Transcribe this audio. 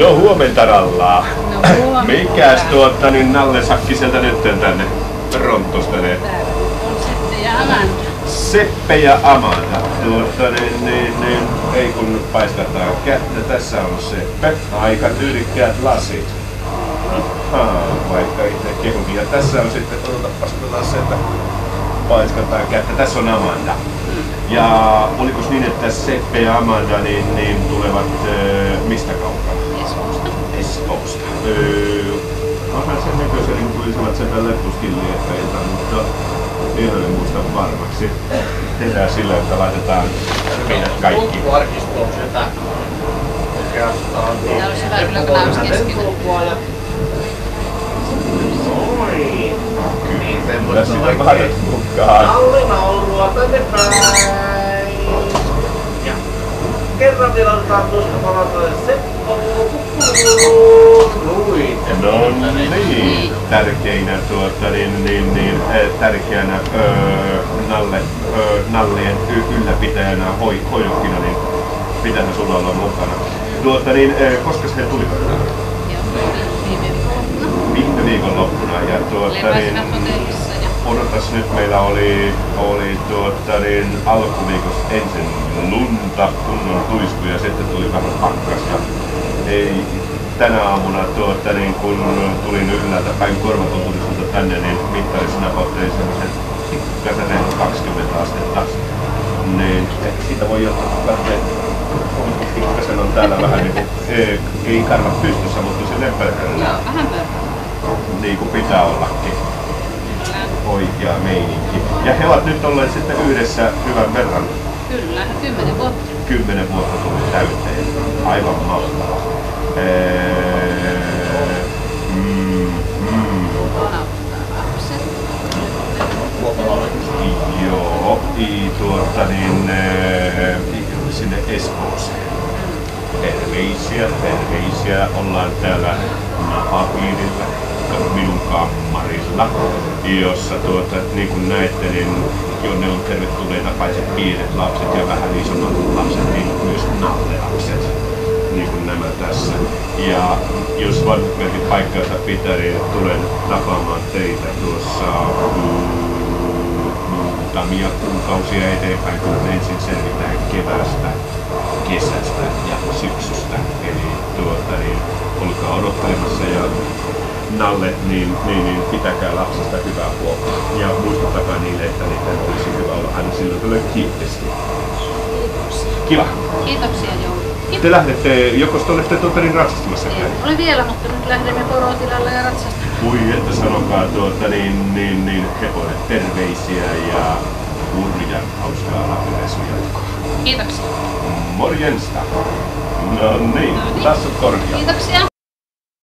No huomenta Rallaa. No huomenta. Mikäs niin Nalle Sakkiselta nyt tänne rontustele? On Seppe ja Amanda. Seppe ja Amanda. Ei kun paiskataan kättä. Tässä on Seppe. Aika tyylikkäät lasit. Vaikka itse kehukin. Ja tässä on sitten, odotapas se, että paiskataan kättä. Tässä on Amanda. Ja olikos niin, että Seppe ja Amanda tulevat mistä kaukaa? Espoosta. Espoosta. Onhan sen näköisen, niin tulisivat sen leppuskilleefeiltä, mutta vielä en muista varmaksi. Tehdään sillä, että laitetaan meidät kaikki. Arkisto on sitä oikeastaan. Tää olisi hyvä kyllä, kun nää olisi keskenään. Oi! Kyllä sitä vaihdat mukaan. Allina on luo tänne päin. Ja kerran vielä otetaan tuosta palatoille Seppo. Noin. No niin, tärkeinä tärkeänä Nallien ylläpitäjänä hoidokkina, niin pitäähän sulla olla mukana. Koska he tulivat? Viime viikonloppuna. Ja Lepäsivät hotellissa ja... odotas nyt, meillä oli alkuviikossa ensin lunta, kunnon tuisku ja sitten tuli vähän pakkas. Ja ei, tänä aamuna kun tulin ylhäältä päin korvatultulisulta tänne, niin mittarissa napautteli semmoisen pikkasen 20 astetta. Niin siitä voi ottaa pikkasen on täällä vähän niinku, ei karvat pystyssä, mutta silleen pörröllä. Joo, vähän pörröllä. Niin kuin pitää ollakin. Oikea meininki. Ja he ovat nyt olleet sitten yhdessä hyvän verran. Kyllä, 10 vuotta. 10 vuotta tuli täyteen. Aivan mahtavaa. Joo, sinne Espooseen. Terveisiä. Ollaan täällä napapiirillä, minun kammarilla, jossa niin kuin näette, niin jonne on tervetulleita paitsi pienet lapset ja vähän isommat lapset, niin myös Nalle-lapset, niin kuin nämä tässä. Ja jos vanhemmin paikkansa pitää, niin tulen tapaamaan teitä tuossa muutamia kuukausia eteenpäin, kun ensin selvitään keväästä, kesästä ja syksystä. Eli olkaa odottelemassa ja Nalle, niin pitäkää lapsesta hyvää huolta. Ja muistuttakaa niille, että niiden olisi hyvä olla aina silloin tulee kiittesti. Kiva. Kiitoksia Jouni. Te lähdette, joko te olette ratsastamassa? Ei ole vielä, mutta nyt lähdemme porotilalle ja ratsastamaan. Ui, että sanokaa hepoille terveisiä ja hurjan hauskaa läpireissun jatkoa. Kiitoksia. Morjensta. No niin, tässä on korkea. Kiitoksia.